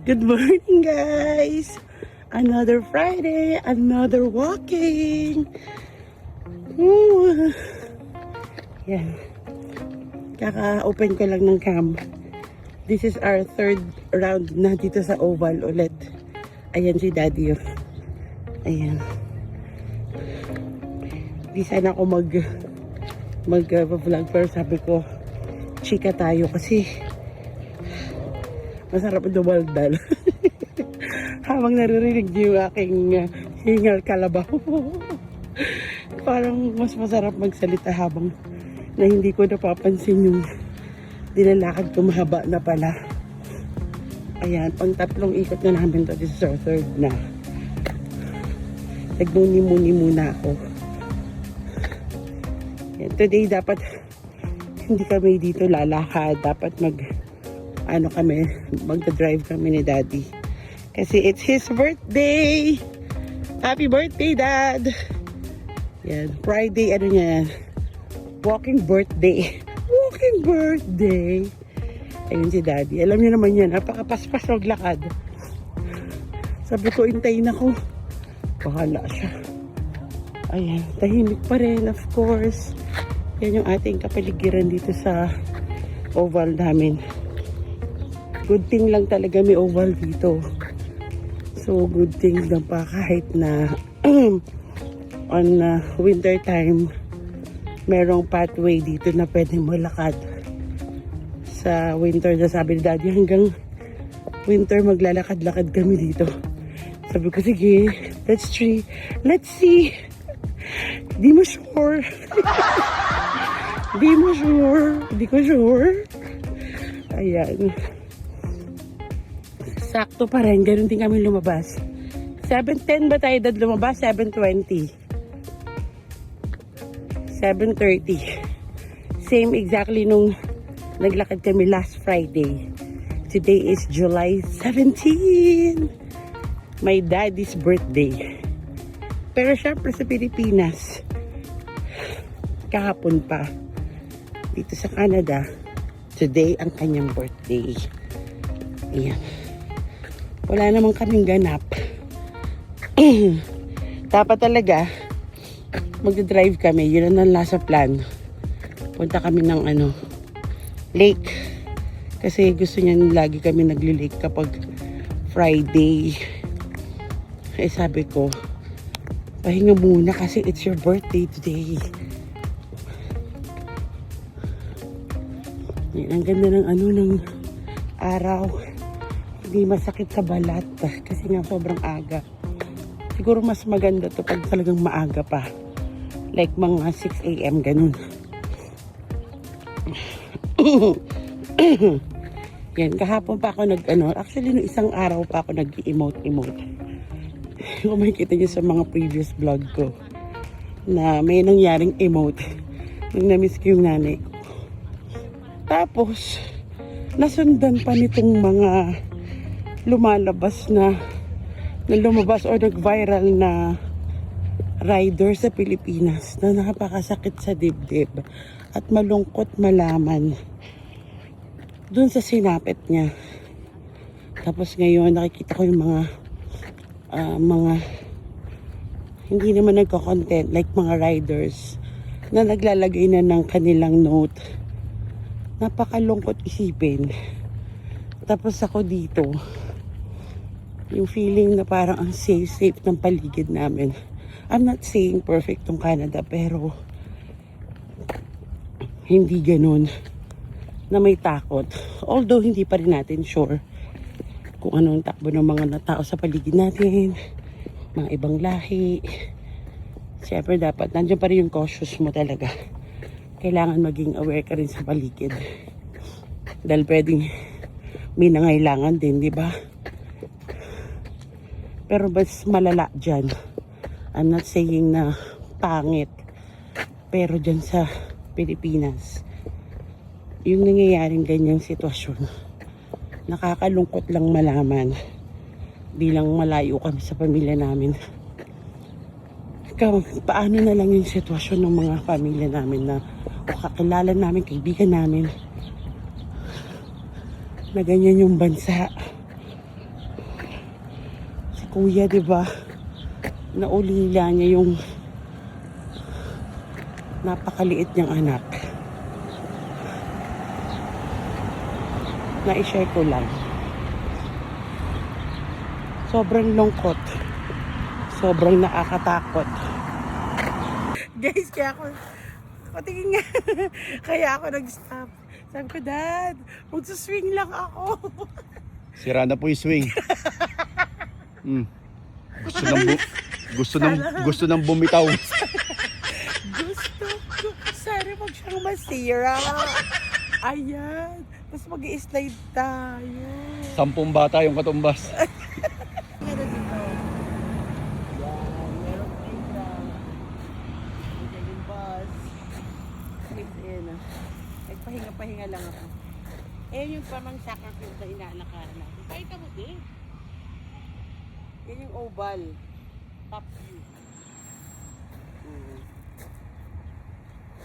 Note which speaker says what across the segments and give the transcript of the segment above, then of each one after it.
Speaker 1: Good morning, guys! Another Friday, another walking. Ooh. Yan. Kaka-open ko lang ng cam. This is our third round na dito sa Oval ulit. Ayan si Daddy. Ayan. Di sana ako mag-vlog pero sabi ko, chika tayo kasi masarap dumaldal. Habang naririnig niyo yung aking hingal kalabaw. Parang mas masarap magsalita habang na hindi ko napapansin yung dilalakad ko mahaba na pala. Ayan, pang tatlong ikot na namin to. This is our third na. Nagmuni-muni muna ako. Ayan, today dapat hindi kami dito lalakad. Dapat mag-drive kami ni Daddy. Kasi it's his birthday! Happy birthday, Dad! Yan, Friday, ano niya, walking birthday. Walking birthday! Ayun si Daddy. Alam niyo naman yan, napakapaspas maglakad. Sabi ko, intayin ako. Bahala siya. Ayan, tahimik pa rin, of course. Yan yung ating kapaligiran dito sa oval namin. Good thing lang talaga may oval dito. So, good thing lang pa kahit na on winter time, merong pathway dito na pwedeng malakad. Sa winter na sabi ni Daddy, hanggang winter maglalakad-lakad kami dito. Sabi ko, sige, let's see. Di mo sure. Di ko sure. Ayan. Sakto pa rin, ganun din kami lumabas. 7:10 ba tayo dad lumabas? 7:20. 7:30. Same exactly nung naglakad kami last Friday. Today is July 17. My daddy's birthday. Pero syempre sa Pilipinas, kahapon pa. Dito sa Canada, today ang kanyang birthday. Ayan. Wala namang kaming ganap. Dapat talaga mag-drive kami. Yun ang nasa plan. Punta kami ng lake. Kasi gusto niya lagi kami nagli-lake kapag Friday. Eh sabi ko, pahinga muna kasi it's your birthday today. Yan, ang ganda ng ng araw. Hindi masakit sa balat kasi nga sobrang aga. Siguro mas maganda to pag talagang maaga pa. Like mga 6 AM ganun. Yan, kahapon pa ako actually no isang araw pa ako nag-emote. Kung makikita niyo sa mga previous vlog ko na may nangyaring emote nung na-miss ko yung nanay ko. Tapos nasundan pa nitong mga lumabas or nag-viral na rider sa Pilipinas na nakapakasakit sa dibdib at malungkot malaman dun sa sinapit niya. Tapos ngayon nakikita ko yung mga hindi naman nagko-content like mga riders na naglalagay na ng kanilang note. Napakalungkot isipin. Tapos ako dito, yung feeling na parang ang safe ng paligid namin. I'm not saying perfect tong Canada, pero hindi ganun na may takot. Although hindi pa rin natin sure kung anong takbo ng mga tao sa paligid natin, mga ibang lahi. Siyempre dapat, nandiyan pa rin yung cautious mo talaga. Kailangan maging aware ka rin sa paligid. Dahil pwedeng may nangailangan din, di ba? Pero mas malala dyan. I'm not saying na pangit. Pero dyan sa Pilipinas, yung nangyayaring ganyang sitwasyon, nakakalungkot lang malaman. Bilang malayo kami sa pamilya namin. Paano na lang yung sitwasyon ng mga pamilya namin na o kakilala namin, kaibigan namin, na ganyan yung bansa. kuya, di ba? Naulila niya yung napakaliit niyang anak. Na-share ko lang. Sobrang lungkot. Sobrang nakakatakot. Guys, kaya ako tingin nga. Kaya ako nag-stop. Sabi ko, Dad, magsuswing lang ako.
Speaker 2: Sira na po yung swing. Gusto nang bumitaw.
Speaker 1: Gusto ko. Sana wag siyang masira. Ayan. Tapos mag-i-slide tayo.
Speaker 2: 10 bata yung katumbas.
Speaker 1: Meron dito. Yan. Meron playground. Nandiyan yung bus. Sleep in. Nagpahinga-pahinga lang ako. Eh, yung parang soccer field na inaalakaran natin. Pakita mo din. Yan yung oval. Top view.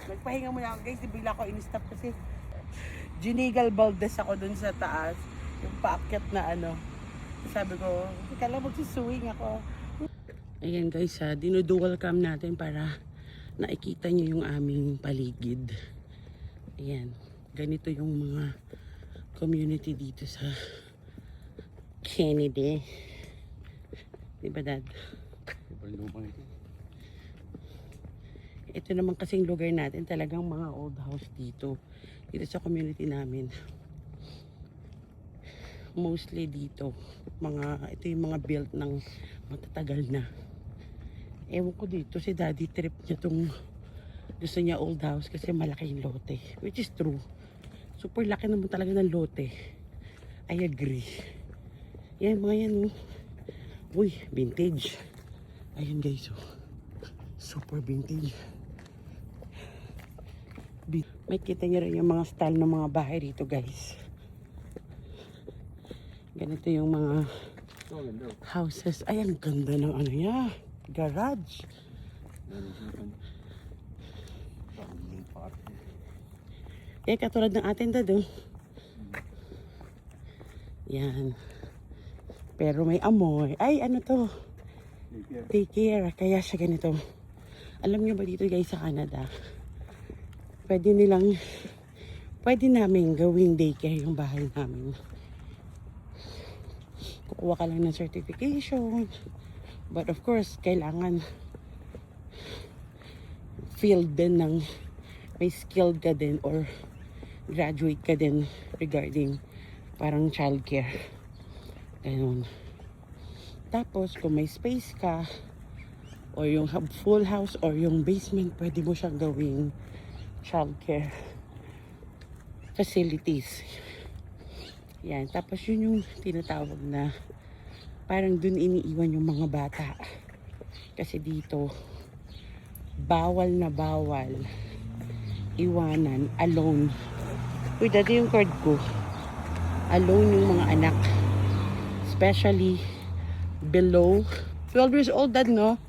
Speaker 1: Nagpahinga muna ako guys. Bigla ko in-stop kasi Ginigal Baldes ako dun sa taas. Yung paakyat na ano. Sabi ko, kala magsusuwing ako. Ayan guys, dinudual cam natin para nakikita nyo yung aming paligid. Ayan. Ganito yung mga community dito sa Kennedy. Diba, Dad? Ito naman kasing lugar natin, talagang mga old house dito. Dito sa community namin. Mostly dito. Ito yung mga built ng matatagal na. Ewan ko dito, si Daddy trip niya tong gusto niya old house kasi malaki yung lote. Which is true. Super laki naman talaga ng lote. I agree. Yan, mga yan, oh. Uy, vintage. Ayan guys, oh. Super vintage. May kita nyo rin yung mga style ng mga bahay dito, guys. Ganito yung mga houses. Ay, ang ganda ng ano niya. Garage. Eh, katulad ng atin, Dad, oh. Yan. Pero may amoy. Ay, ano to? Daycare. Kaya siya ganito. Alam nyo ba dito, guys, sa Canada? Pwede namin gawing daycare yung bahay namin. Kukuha ka lang ng certification. But of course, kailangan field din ng may skilled ka din or graduate ka din regarding parang childcare. Ganun. Tapos, kung may space ka or yung full house or yung basement, pwede mo siyang gawing childcare facilities. Yan. Tapos yun yung tinatawag na parang dun iniiwan yung mga bata. Kasi dito, bawal na bawal iwanan alone. Uy, dati yung card ko. Alone yung mga anak. Especially below 12 years old, Dad, no?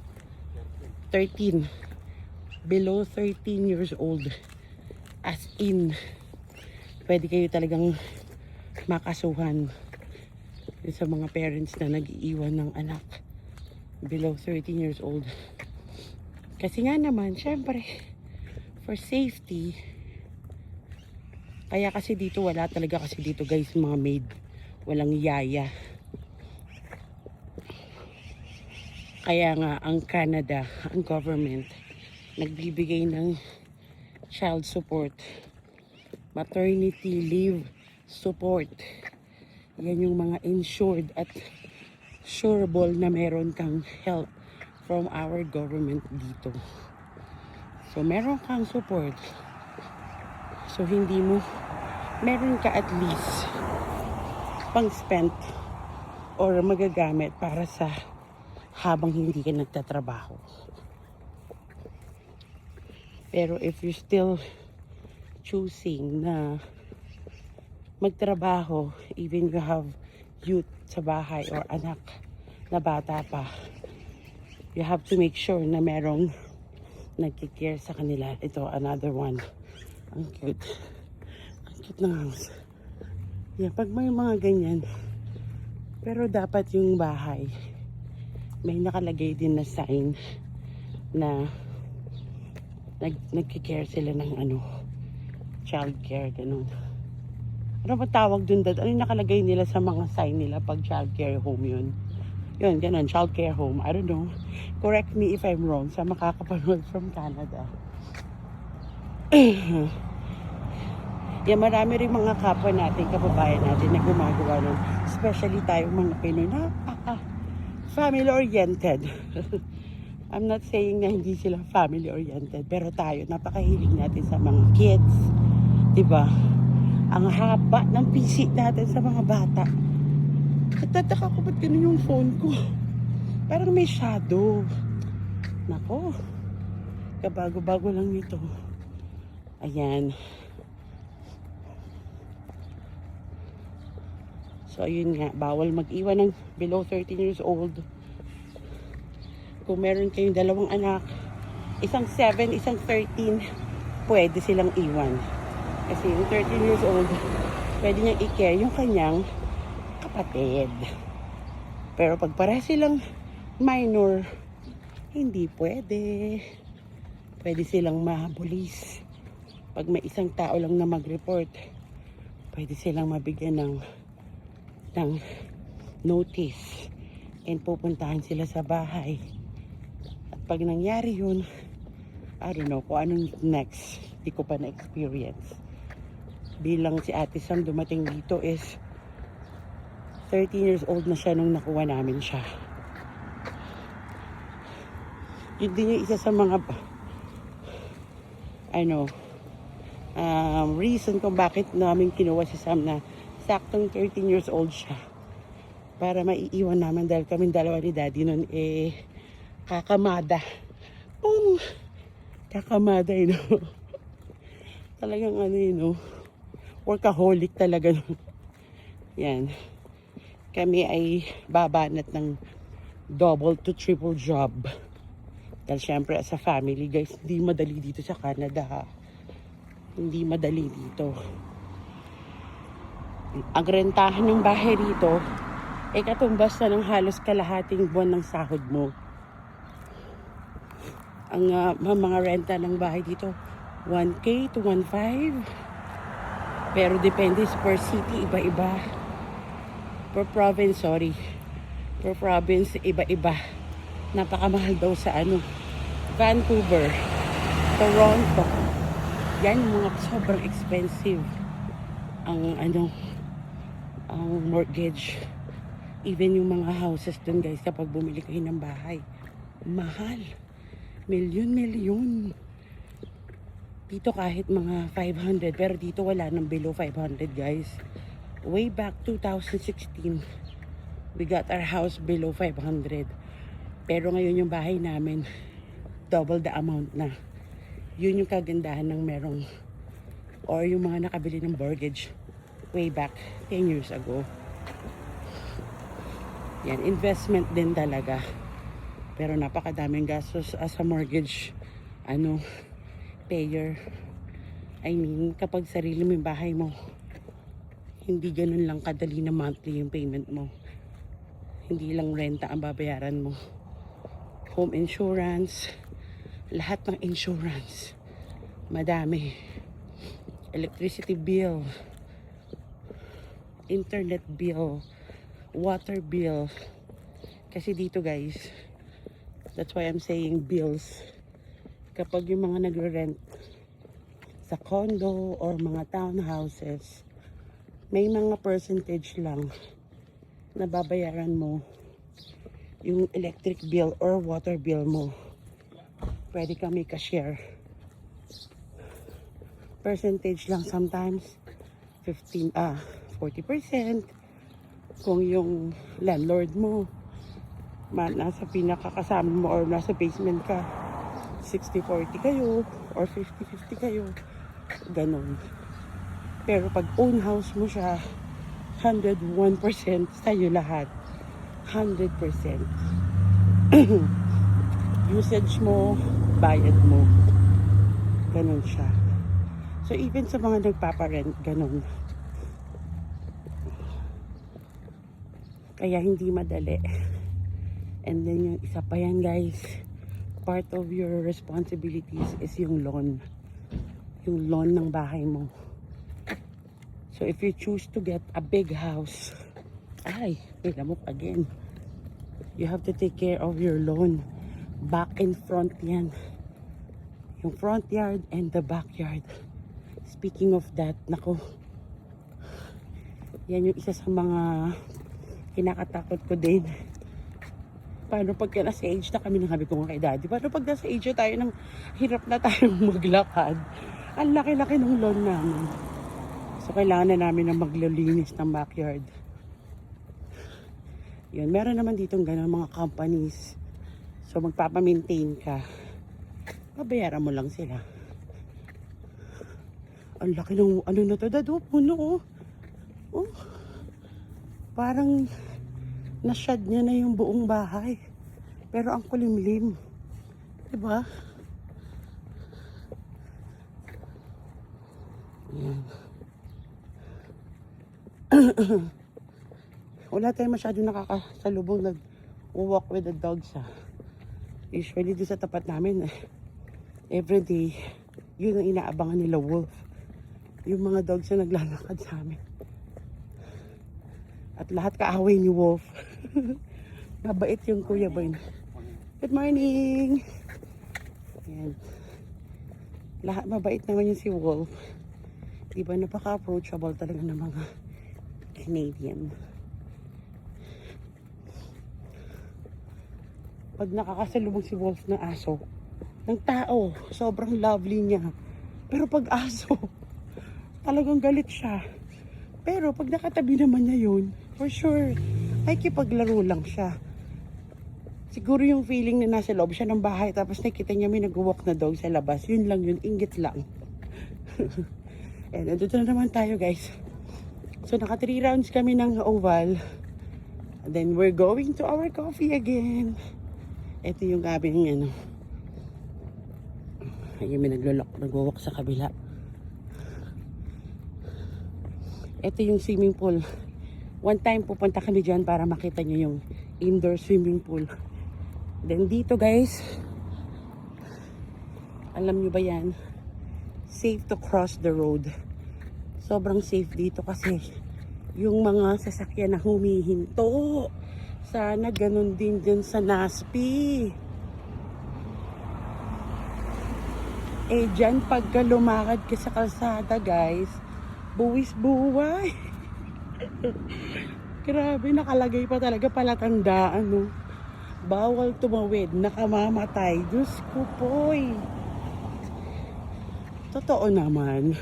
Speaker 1: 13. Below 13 years old. As in, pwede kayo talagang makasuhan sa mga parents na nag-iiwan ng anak below 13 years old. Kasi nga naman, syempre, for safety, kaya kasi dito, wala talaga kasi dito, guys, mga maid. Walang yaya. Kaya nga, ang Canada, ang government, nagbibigay ng child support, maternity leave support. Yan yung mga insured at sureable na meron kang help from our government dito. So, meron kang support. So, hindi mo, meron ka at least pang spent or magagamit para sa habang hindi ka nagtatrabaho. Pero if you're still choosing na magtrabaho, even you have youth sa bahay or anak na bata pa, you have to make sure na merong nagkikare sa kanila. Ito, another one. Ang cute. Ang cute ng house. Yeah, pag may mga ganyan, pero dapat yung bahay may nakalagay din na sign na nagkikare sila ng child care, ganun. Ano ba tawag dun, Dad? Ano yung nakalagay nila sa mga sign nila pag child care home yun? Yun, ganun, child care home. I don't know. Correct me if I'm wrong sa makakapanood from Canada. Yan, marami rin mga kapwa natin, kababayan natin na gumagawa nun. Especially tayong mga Pinoy na family-oriented. I'm not saying na hindi sila family-oriented, pero tayo, napakahilig natin sa mga kids. Diba? Ang haba ng PC natin sa mga bata. Katataka ko ba't ganun yung phone ko? Parang may shadow. Nako. Kabago-bago lang nito. Ayan. So, ayun nga. Bawal mag-iwan ng below 13 years old. Kung meron kayong dalawang anak, isang 7, isang 13, pwede silang iwan. Kasi yung 13 years old, pwede niyang i-care yung kanyang kapatid. Pero pag pareha silang minor, hindi pwede. Pwede silang mabulis. Pag may isang tao lang na mag-report, pwede silang mabigyan ng notice and pupuntahan sila sa bahay. At pag nangyari yun, I don't know kung anong next. Hindi ko pa na-experience. Bilang si Ate Sam dumating dito is 13 years old na siya nung nakuha namin siya. Yun din yung isa sa mga reason kung bakit namin kinuha si Sam na saktong 13 years old siya. Para maiiwan namin dahil kami dalawa ni Daddy nun kakamada. Boom! Kakamada, Talagang workaholic talaga. Yan. Kami ay babanat ng double to triple job. Dahil syempre as a family, guys, hindi madali dito sa Canada, ha? Hindi madali dito. Ang rentahan ng bahay dito ay katumbas na ng halos kalahating buwan ng sahod mo. Ang mga renta ng bahay dito 1K to 1.5. Pero depende per city, iba-iba. Per province, iba-iba. Napakamahal daw sa Vancouver, Toronto. Yan yung mga sobrang expensive ang mortgage. Even yung mga houses dun, guys, kapag bumili kayo ng bahay, mahal. Milyon. Dito kahit mga 500, pero dito wala nang below 500, guys. Way back 2016, we got our house below 500. Pero ngayon yung bahay namin, double the amount na. Yun yung kagandahan ng merong, or yung mga nakabili ng mortgage way back 10 years ago. Yan, investment din talaga. Pero napakadaming gastos as a mortgage payer. I mean, kapag sarili mo yung bahay mo, hindi ganun lang kadali na monthly yung payment mo. Hindi lang renta ang babayaran mo. Home insurance, lahat ng insurance, madami. Electricity bill, internet bill, water bill. Kasi dito, guys, that's why I'm saying bills. Kapag yung mga nagre-rent sa condo or mga townhouses, may mga percentage lang na babayaran mo yung electric bill or water bill mo. Pwede kami ka-share. Percentage lang sometimes 40%. Kung yung landlord mo nasa pinakakasama mo or nasa basement ka, 60-40 kayo or 50-50 kayo, ganon. Pero pag own house mo siya, 101% sa'yo lahat. 100%. Usage mo, bayad mo, ganon siya. So even sa mga nagpaparent, ganon. Kaya hindi madali. And then yung isa pa yan guys, part of your responsibilities is yung lawn. Yung lawn ng bahay mo. So if you choose to get a big house, ay, may lamok again. You have to take care of your lawn. Back and front yan. Yung front yard and the backyard. Speaking of that, nako, yan yung isa sa mga kinakatakot ko din. Paano pag nasa age na kami, sabi ko nga kay daddy, paano pag nasa age na tayo, ng hirap na tayong maglakad. Ang laki-laki ng lawn namin. So kailangan na namin na maglilinis ng backyard. Yun, meron naman ditong ganun mga companies. So magpapamaintain ka. Babayaran mo lang sila. Ang laki ng ano na to, dado, puno oh. Oh. Parang na-shad niya na yung buong bahay. Pero ang kulimlim. Diba? Yan. Wala tayong masyadong nakakasalubong nag-walk with the dogs ha. Usually doon sa tapat namin everyday, yun ang inaabangan nila Wolf. Yung mga dogs na naglalakad sa amin. At lahat kaaway ni Wolf. Mabait yung Kuya Boy. Good morning! Ayan. Lahat mabait naman yung si Wolf. Diba napaka-approachable talaga ng mga Canadian. Pag nakakasalubong si Wolf ng aso, ng tao, sobrang lovely niya. Pero pag aso, talagang galit siya. Pero pag nakatabi naman niya yun, for sure, ay kipaglaro lang siya. Siguro yung feeling na nasa loob siya ng bahay, tapos nakita niya may nag-walk na dog sa labas, yun lang yun, inggit lang. And nandito na naman tayo guys. So naka 3 rounds kami ng oval. And then we're going to our coffee again. Ito yung aming ano. Ayun, may nag-walk sa kabila. Ito yung swimming pool. One time pupunta kami dyan para makita nyo yung indoor swimming pool. Then dito guys, alam nyo ba yan? Safe to cross the road. Sobrang safe dito kasi yung mga sasakyan na humihinto. Sana ganun din dyan sa Naspi. Eh dyan pagka lumakad ka sa kalsada guys, buwis buhay. Grabe, nakalagay pa talaga palatandaan no. Bawal tumawid, nakamamatay. Diyos ko poy. Totoo naman.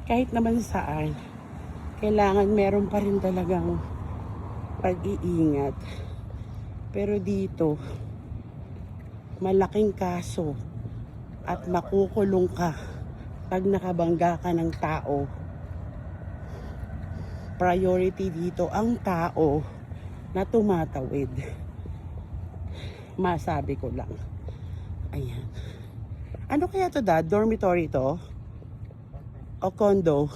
Speaker 1: Kahit naman saan, kailangan meron pa rin talagang pag-iingat. Pero dito, malaking kaso at makukulong ka pag nakabangga ka ng tao. Priority dito ang tao na tumatawid. Masabi ko lang. Ayan. Ano kaya to dad? Dormitory to? O condo?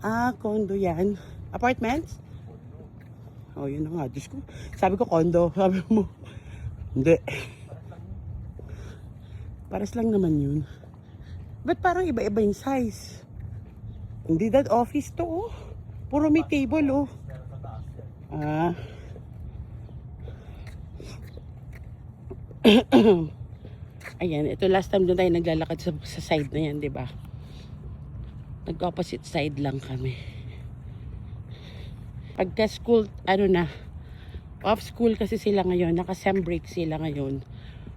Speaker 1: Ah, condo yan. Apartments? Oh, yun na nga. Diyos ko. Sabi ko condo. Sabi mo. Hindi. Pares lang naman yun. Ba't parang iba-iba yung size? Hindi dad, office to oh. Puro may table oh. Ah. Ayan, ito last time doon tayo naglalakad sa side na yan, di ba? Nag-opposite side lang kami. Pagka school, ano na, off school kasi sila ngayon, naka-sem break sila ngayon.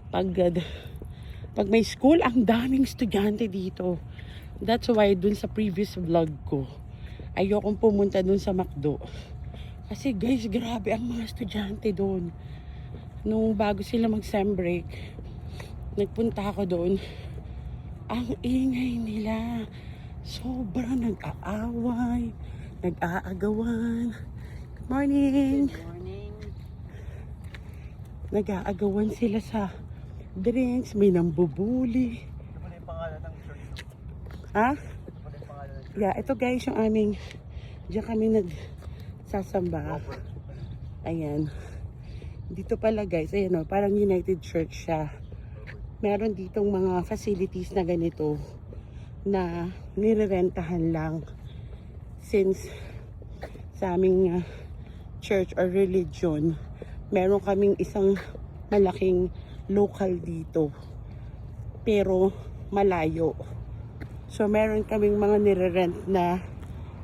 Speaker 1: Pag may school, ang daming estudyante dito. That's why dun sa previous vlog ko, ayokong pumunta dun sa McDo. Kasi guys, grabe ang mga estudyante doon. Nung bago sila mag-sem break, nagpunta ako doon. Ang ingay nila. Sobrang nag-aaway, nag-aagawan. Good morning.
Speaker 3: Good morning.
Speaker 1: Nag-aagawan sila sa drinks, may nambubuli.
Speaker 3: Ito pala yung pangalan ng church.
Speaker 1: Ha?
Speaker 3: Ito pala yung pangalan ng church.
Speaker 1: Yeah, ito guys yung aming, diyan kami nagsasamba. Ayan. Dito pala guys, ayan o, parang United Church siya. Meron ditong mga facilities na ganito na nirerentahan lang. Since sa aming church or religion, meron kaming isang malaking local dito. Pero malayo. So meron kaming mga nire-rent na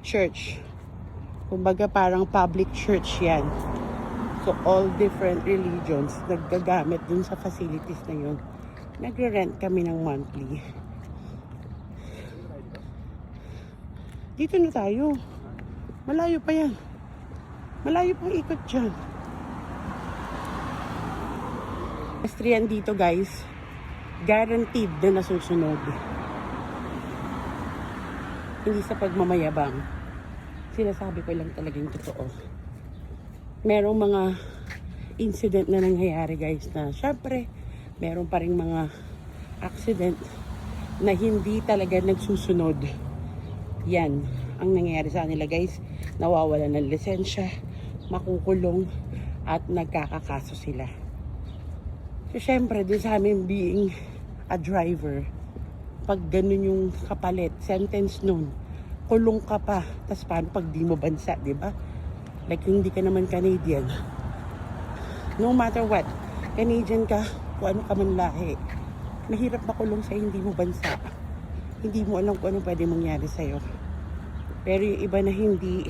Speaker 1: church. Kumbaga parang public church yan. So all different religions naggagamit dun sa facilities na yun. Nagre-rent kami ng monthly. Dito na tayo. Malayo pa yan. Malayo pang ikot dyan. Pedestrian dito guys. Guaranteed na nasusunod. Hindi sa pagmamayabang. Sinasabi ko lang talagang totoo. Merong mga incident na nangyayari guys na syempre meron pa rin mga accident na hindi talaga nagsusunod. Yan ang nangyayari sa kanila guys. Nawawala ng lisensya, makukulong at nagkakakaso sila. So syempre din sa amin being a driver, pag ganun yung kapalit, sentence nun, kulong ka pa. Tas paano pag di mo bansa, di ba? Like hindi ka naman Canadian. No matter what, Canadian ka, kung ano ka man lahi, mahirap makulong sa hindi mo bansa. Hindi mo alam kung ano pwede mangyari sa'yo. Pero yung iba na hindi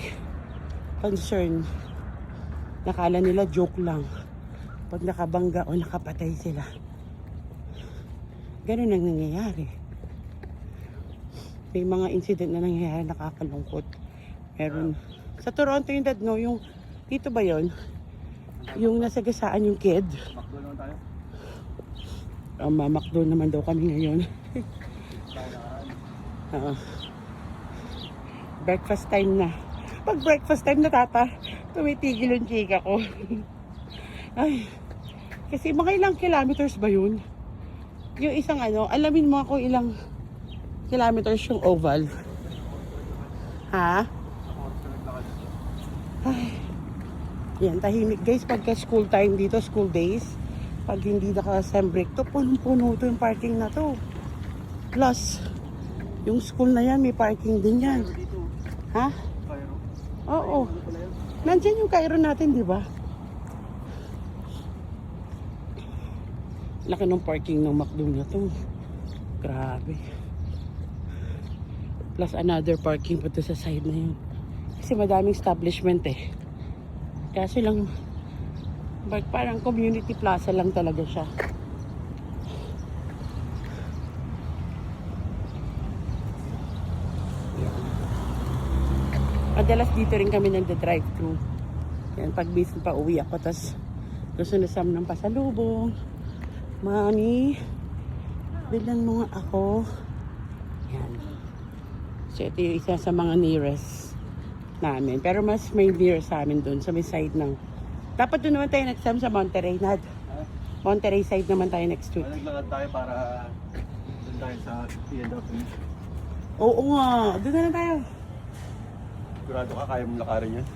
Speaker 1: concerned, nakala nila joke lang. Pag nakabangga o nakapatay sila. Ganun ang nangyayari. May mga incident na nangyayari nakakalungkot. Meron. Sa Toronto yung dad, no? Yung, dito ba yon? Yung nasagasaan yung kid.
Speaker 2: Makdo naman tayo.
Speaker 1: Mamakdo naman daw kami ngayon. Breakfast time na. Pag breakfast time na tata, tumitigil yung chika ko. Ay, kasi mga ilang kilometers ba yun? Yung isang ano, alamin mo ako ilang kilometers yung oval. Ha? Ay, yan, tahimik guys pagka school time dito, school days. Pag hindi naka-sem break to, punong-puno to yung parking na to. Plus, yung school na yan, may parking din yan. Ha?
Speaker 2: Cairo.
Speaker 1: Oo. Nandyan yung Cairo natin, di ba? Laki ng parking ng McDo na to. Grabe. Plus another parking pa to sa side na yun. Kasi madaming establishment eh. Kaso lang, parang community plaza lang talaga siya. Madalas dito rin kami nagda-drive-thru. Yan, pag busy pa uwi ako, tas gusto na Sam ng pasalubong. Mami, bilan mo nga ako. Yan. So ito yung isa sa mga nearest namin. Pero mas may near sa amin doon, sa may side ng... Dapat doon naman tayo next time sa Monterey, Nad. Monterey side naman tayo next week.
Speaker 2: Naglakad tayo para doon tayo sa PNW.
Speaker 1: Oo nga, doon na lang tayo.
Speaker 2: Sigurado ka, kaya mong lakarin yan?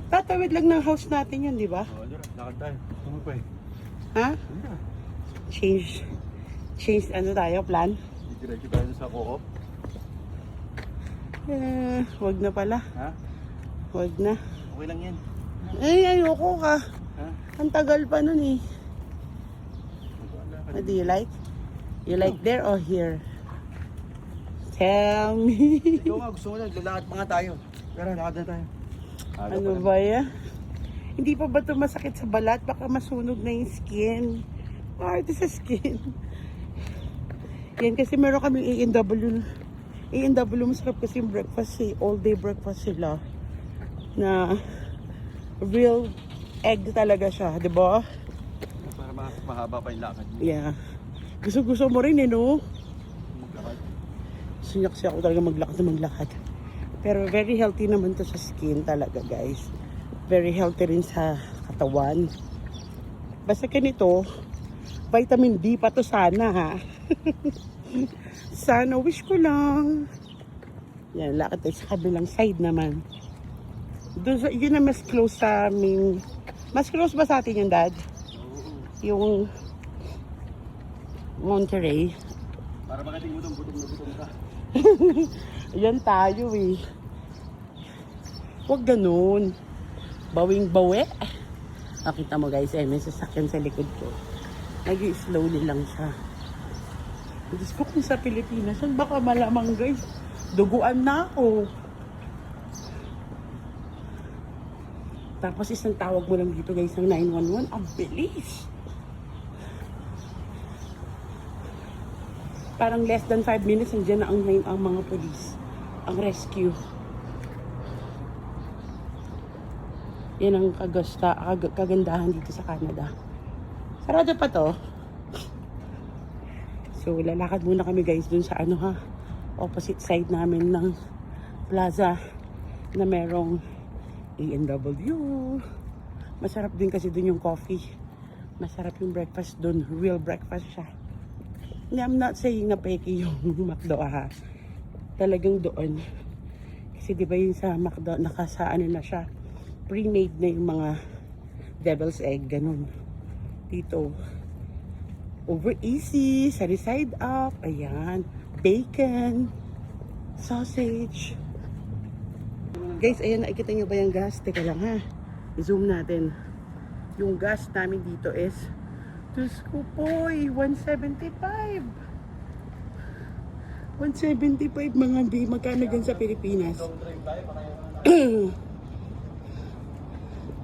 Speaker 1: Tatawid lang ng house natin yun, di ba?
Speaker 2: Oo, lakad tayo. Tumo pa eh.
Speaker 1: Ha?
Speaker 2: Hindi.
Speaker 1: Change ano tayo, plan?
Speaker 2: Diretso tayo sa co-op.
Speaker 1: Wag na pala.
Speaker 2: Ha?
Speaker 1: Wag na.
Speaker 2: Okay lang yan.
Speaker 1: Ay, ayoko ka.
Speaker 2: Ha?
Speaker 1: Ang tagal pa nun eh. What do you like? You like there or here? Tell me.
Speaker 2: Ikaw nga, gusto mo na. Lalakad pa nga tayo. Pero lakad na tayo.
Speaker 1: Ano ba yan? Hindi pa ba ito masakit sa balat? Baka masunog na yung skin. Ito sa skin. Yan kasi meron kaming A&W. A&W masarap kasi yung breakfast eh. All day breakfast sila. Na real egg talaga siya. Diba?
Speaker 2: Para mahaba pa yung lakad mo.
Speaker 1: Yeah. Gusto mo rin eh, no?
Speaker 2: Maglakad.
Speaker 1: Sunyak siya ako talaga maglakad. Pero very healthy naman to sa skin talaga, guys. Very healthy rin sa katawan. Basta ganito, vitamin D pa to sana, ha? Sana, wish ko lang. Yan, lakad tayo sa kabilang side naman. Doon, yun na mas close sa aming Mas close ba sa atin yung dad? Yung Monterey.
Speaker 2: Para makating mo itong gutom na gutom ka.
Speaker 1: Yan tayo eh. Huwag ganun. Bawing-bawi. Nakita mo guys, may sasakyan sa likod ko. Nag-slowly lang siya. Diyos ko kung sa Pilipinas, baka malamang guys, duguan na ako. Tapos isang tawag mo lang dito guys ng 911, ang bilis. Parang less than 5 minutes, nandiyan na ang mga police. Ang rescue. Yan ang kagandahan dito sa Canada. Sarado pa to. So, lalakad muna kami guys dun sa opposite side namin ng plaza na merong A&W. Masarap din kasi dun yung coffee. Masarap yung breakfast dun. Real breakfast siya. I'm not saying na peke yung McDo Talagang doon. Kasi di ba yung sa McDo, na siya. Pre-made na yung mga devil's egg. Ganun. Dito. Over easy, sunny side up, ayan, bacon, sausage. Guys, ayan, nakikita nyo ba yung gas? Teka lang ha, i-zoom natin. Yung gas namin dito is, Diyos ko po, 175. 175 mga B, magkano dyan sa Pilipinas?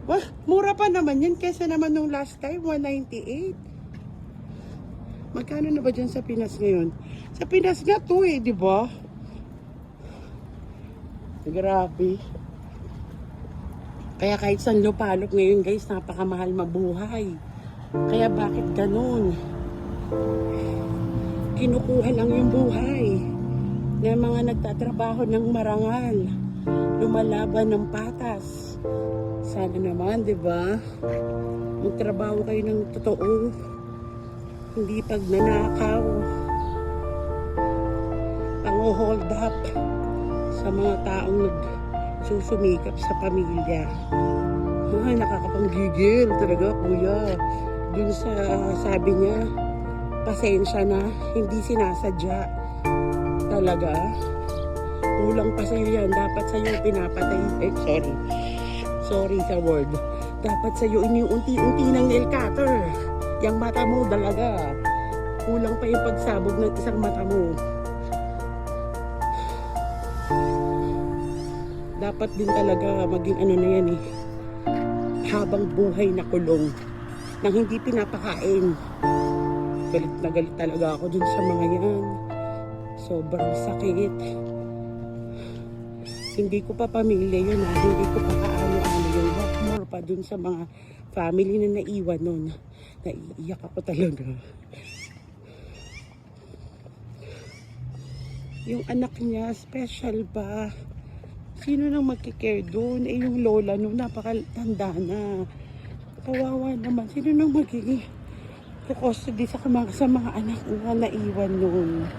Speaker 1: Wah, mura pa naman yan, kesa naman nung last time, 198. Magkano na ba dyan sa Pinas ngayon? Sa Pinas nga to eh, di ba? Grabe. Kaya kahit saan lupalop ngayon guys, napakamahal mabuhay. Kaya bakit ganun? Kinukuha lang yung buhay ng mga nagtatrabaho ng marangal. Lumalaban ng patas. Sana naman, di ba? Magtrabaho kayo ng totoo. Hindi pagnanakaw, pang-hold up sa mga taong nagsusumikap sa pamilya. Ay, nakakapanggigil talaga, kuya. Dun sa sabi niya, pasensya na, hindi sinasadya. Talaga. Kulang pa sa'yo yan. Dapat sa'yo pinapatay. Sorry sa word. Dapat sa'yo iniunti-unti ng nail cutter. Yung mata mo dalaga. Kulang pa yung pagsabog ng isang mata mo. Dapat din talaga maging na yan eh. Habang buhay na kulong. Nang hindi pinapakain. Galit na galit talaga ako dun sa mga yan. Sobrang sakit. Hindi ko pa pamilya yun ha. Hindi ko pa kaano-ano yun. What more pa dun sa mga family na naiwan nun. Naiiyak ako talaga. Yung anak niya, special ba? Sino nang magkikare doon? Eh yung lola nun, napakatanda na. Kawawa naman. Sino nang magiging kukustody sa mga anak na naiwan nun?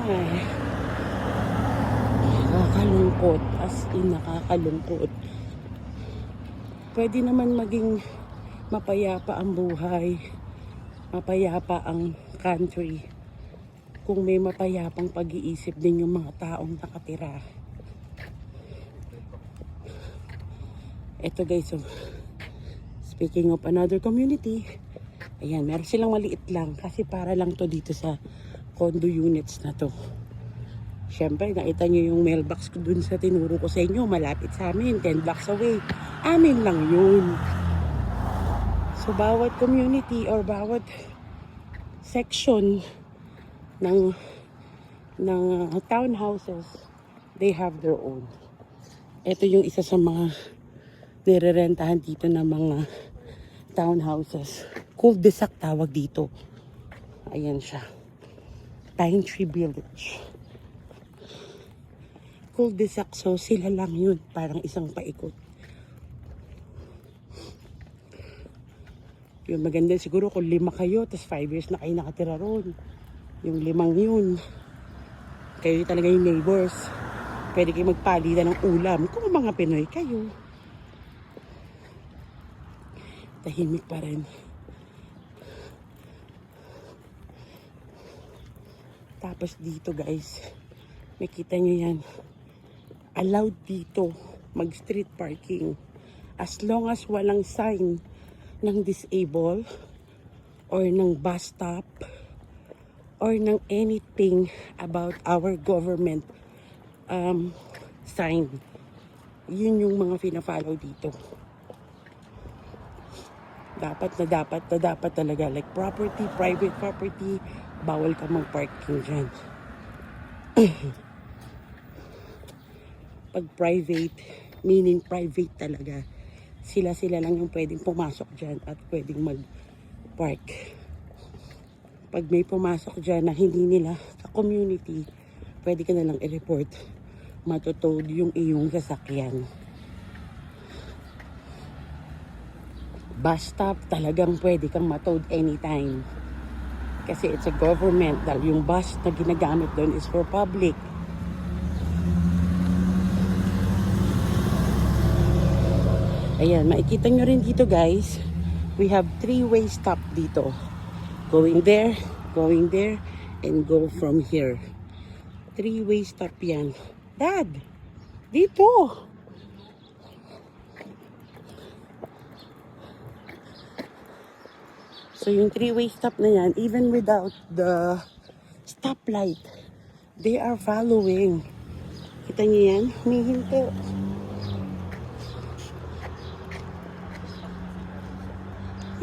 Speaker 1: Ay. Nakakalungkot. As in, nakakalungkot. Pwede naman maging mapayapa ang buhay, mapayapa ang country kung may mapayapang pag-iisip din yung mga taong nakatira. Eto guys, so, speaking of another community, ayan, meron silang maliit lang kasi para lang to dito sa condo units na to. Siyempre, nakita nyo yung mailbox ko dun sa tinuro ko sa inyo, malapit sa amin, 10 blocks away. Amin lang yun. So, bawat community or bawat section ng townhouses, they have their own. Ito yung isa sa mga nirerentahan dito ng mga townhouses. Cul-de-sac tawag dito. Ayan siya. Pine Tree Village. Cul-de-sac, so sila lang yun. Parang isang paikot. Yung maganda siguro kung 5 kayo, tapos 5 years na kayo nakatira ron. Yung 5 yun. Kayo talaga yung neighbors. Pwede kayo magpalitan ng ulam. Kung mga Pinoy kayo. Tahimik pa rin. Tapos dito guys, makita nyo yan. Allowed dito mag street parking. As long as walang sign ng disable or ng bus stop or ng anything about our government sign. Yun yung mga fina-follow dito. Dapat talaga. Like property, private property, bawal ka mag-parking dyan. Pag private, meaning private talaga, sila lang yung pwedeng pumasok dyan at pwedeng mag-park. Pag may pumasok dyan na hindi nila sa community, pwede ka na lang i-report. Matutowed yung iyong sasakyan. Bus stop, talagang pwede kang matowed anytime. Kasi it's a government. Dahil yung bus na ginagamit doon is for public. Ayan, makikita nyo rin dito guys. We have 3-way stop dito. Going there, and go from here. 3-way stop yan. Dad! Dito! So yung 3-way stop na yan, even without the stoplight, they are following. Kita niyo yan? Humihinto.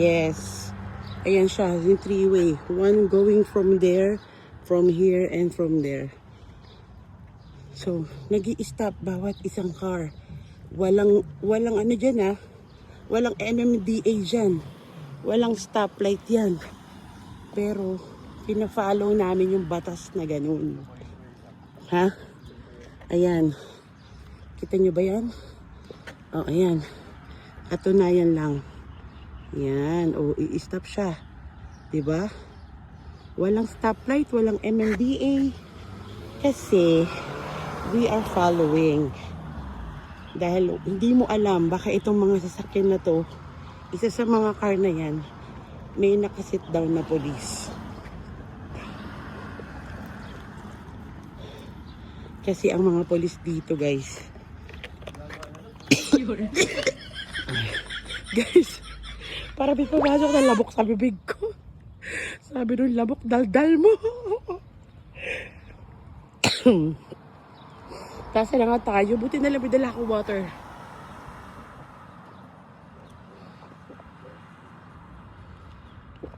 Speaker 1: Yes. Ayan siya, yung 3-way. One going from there, from here, and from there. So, nag-i-stop bawat isang car. Walang ano dyan ah. Walang MMDA dyan. Walang stoplight yan. Pero, pina-follow namin yung batas na ganun. Ha? Ayan. Kita nyo ba yan? Oh, ayan. Katunayan lang. Yan. O, i-stop siya. Diba? Walang stoplight, walang MMDA. Kasi, we are following. Dahil hindi mo alam, baka itong mga sasakyan na to, isa sa mga car na yan, may nakasit down na police. Kasi ang mga police dito, guys. Guys, para may pumasok na labok sa bibig ko. Sabi nung labok, daldal mo. Kasi na nga tayo, buti na lang may dala akong water.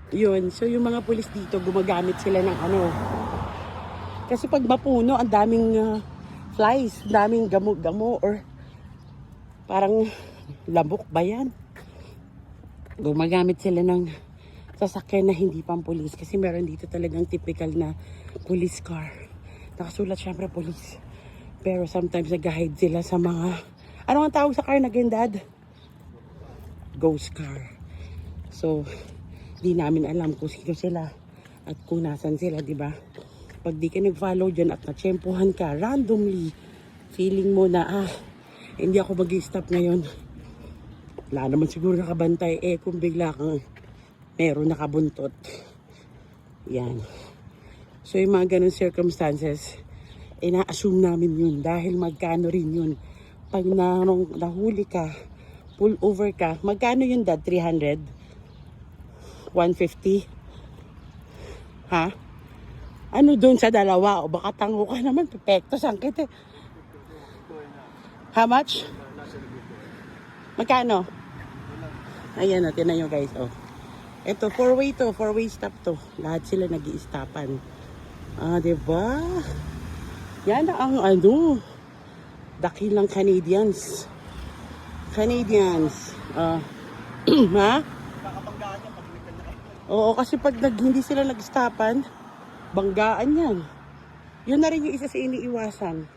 Speaker 1: Yun, so yung mga pulis dito, gumagamit sila ng ano. Kasi pag mapuno, ang daming flies, daming gamo-gamo or parang labok ba yan? Gumagamit sila ng sasakyan na hindi pang pulis. Kasi meron dito talagang typical na police car. Nakasulat syempre police. Pero sometimes nag-hide sila sa mga... Ano ang tawag sa car na gandad? Ghost car. So, di namin alam kung sino sila at kung nasan sila, di ba? Pag di ka nag-follow dyan at natsyempohan ka randomly, feeling mo na, hindi ako mag-stop ngayon. Wala naman siguro nakabantay. Kung bigla kang meron nakabuntot. Yan. So, yung mga ganun circumstances, na-assume namin yun dahil magkano rin yun. Pag nahuli ka, pull over ka, magkano yun dad? 300? 150? Ha? Ano doon sa dalawa? O baka tango ka naman, pepekto, sangkit eh. How much? Magkano? Ayan na, tinan nyo guys. Oh. Ito, 4-way to, 4-way stop to. Lahat sila nag-i-stopan. Diba? Yan ang ano, dakilang Canadians. Canadians. Ha?
Speaker 3: Kakabanggaan niya pag may kanya.
Speaker 1: Oo, kasi pag hindi sila nag-stopan, banggaan yan. Yun na rin yung isa sa iniiwasan.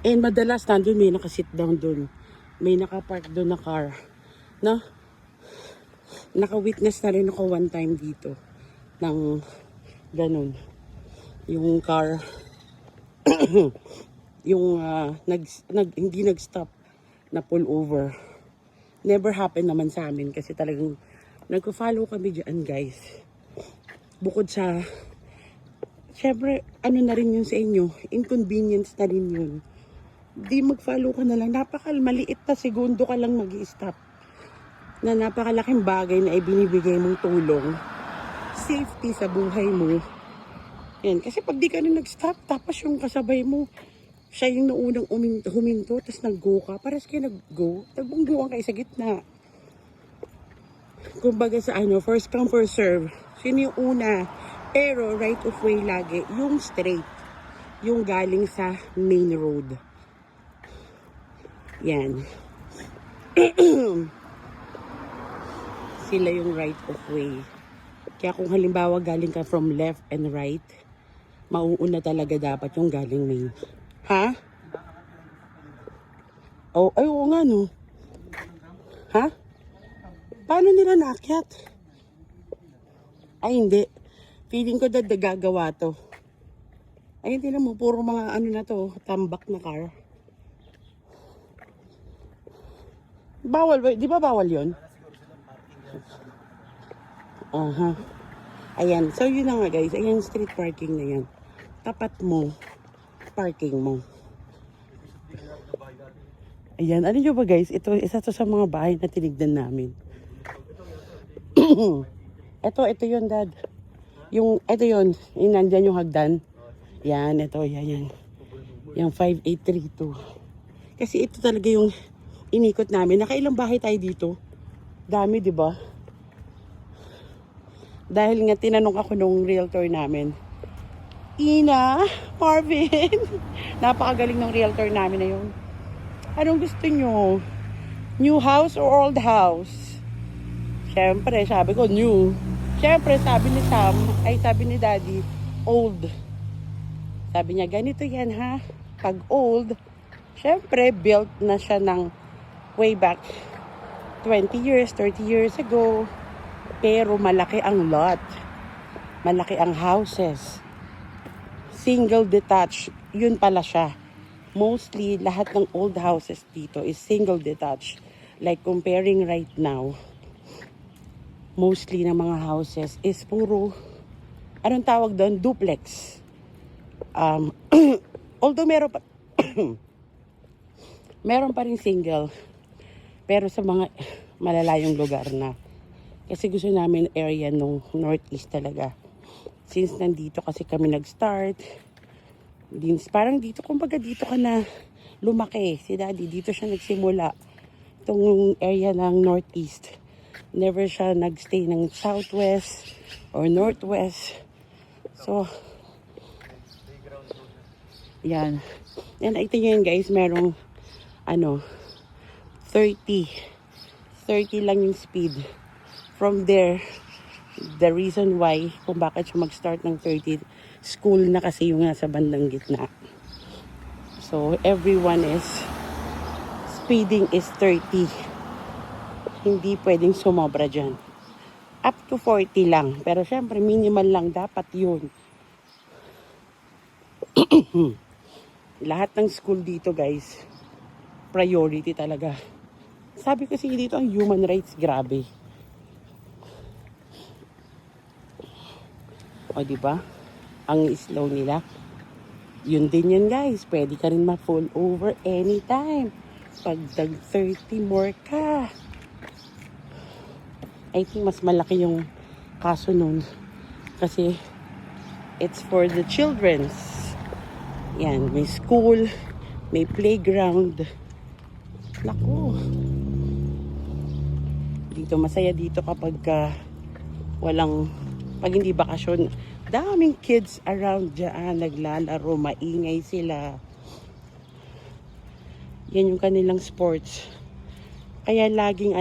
Speaker 1: And madalas nandun may naka-sit down dun. May naka-park dun na car. No? Naka-witness na rin ako one time dito. Ng ganun. Yung car yung hindi nag-stop na pull over. never happen naman sa amin kasi talagang nagko-follow kami dyan, guys. Bukod sa, syempre, ano na rin yun sa inyo, inconvenience na rin yun. Di mag-follow ka na lang, maliit na segundo ka lang mag-i-stop. Na napakalaking bagay na ibinibigay mong tulong, safety sa buhay mo. Yan, kasi pag di ka na nag-stop, tapos yung kasabay mo, siya yung naunang huminto, tapos nag-go ka, pares kayo nag-go, nagbungguan kayo sa gitna. Kumbaga sa first come, first serve. Sino yung una? Pero right of way lagi, yung straight. Yung galing sa main road. Yan. Sila yung right of way. Kaya kung halimbawa galing ka from left and right, mauuna talaga dapat yung galing main. Ha? Oh, ay oo nga no. Ha? Paano nila naakyat? Ay hindi. Feeling ko gagawa to. Ay hindi na mo, puro mga ano na to, tambak na car. Bawal ba? Di ba bawal yon? Aha. Ayan. So yun na nga guys. Ayan street parking na yan. Tapat mo. Parking mo. Ayan. Ano nyo ba guys? Ito, isa to sa mga bahay na tinignan namin. ito yun dad. Ito yun. Yung nandyan yung hagdan. Yan. Ito. Yan. Yung 5832. Kasi ito talaga yung inikot namin. Nakailang bahay tayo dito? Dami, di ba? Dahil nga tinanong ako nung realtor namin, Ina, Marvin, napakagaling ng realtor namin na yun. Anong gusto nyo? New house or old house? Siyempre, sabi ko, new. Siyempre, sabi ni sabi ni Daddy, old. Sabi niya, ganito yan ha. Pag old, siyempre, built na siya ng way back 20 years, 30 years ago. Pero malaki ang lot. Malaki ang houses. Single detached. Yun pala siya. Mostly, lahat ng old houses dito is single detached. Like comparing right now, mostly ng mga houses is puro, anong tawag doon? Duplex. Although meron pa, meron pa rin single. Pero sa mga malalayong lugar na. Kasi gusto namin area nung northeast talaga. Since nandito kasi kami nag-start. Parang dito, kumbaga dito ka na lumaki. Si Daddy, dito siya nagsimula. Itong area ng northeast. Never siya nagstay ng southwest or northwest. So, yan. And ito yun guys, merong 30 lang yung speed. From there, the reason why, kung bakit siya mag-start ng 30, school na kasi yung nasa bandang gitna. So, everyone is, speeding is 30. Hindi pwedeng sumobra dyan. Up to 40 lang. Pero syempre, minimal lang dapat yun. Lahat ng school dito, guys, priority talaga. Sabi kasi dito ang human rights, grabe. O, diba? Ang slow nila. Yun din yan, guys. Pwede ka rin ma-fall over anytime. Pag 30 more ka. I think mas malaki yung kaso nun. Kasi, it's for the children's. Yan, may school, may playground. Naku. Dito, masaya dito kapag pag hindi bakasyon, daming kids around dyan, naglalaro, maingay sila. Yan yung kanilang sports. Kaya laging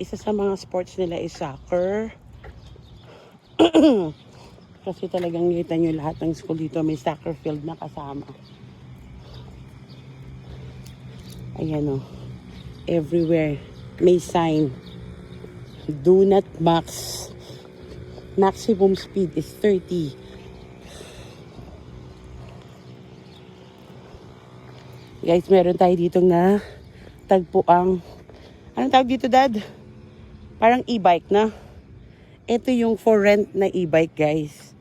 Speaker 1: isa sa mga sports nila is soccer. Kasi talagang kita nyo lahat ng school dito may soccer field na kasama. Ayan everywhere may sign. Do not max. Maximum speed is 30. Guys, meron tayo dito na tagpuang Anong tawag dito, Dad? Parang e-bike na. Ito yung for rent na e-bike, guys.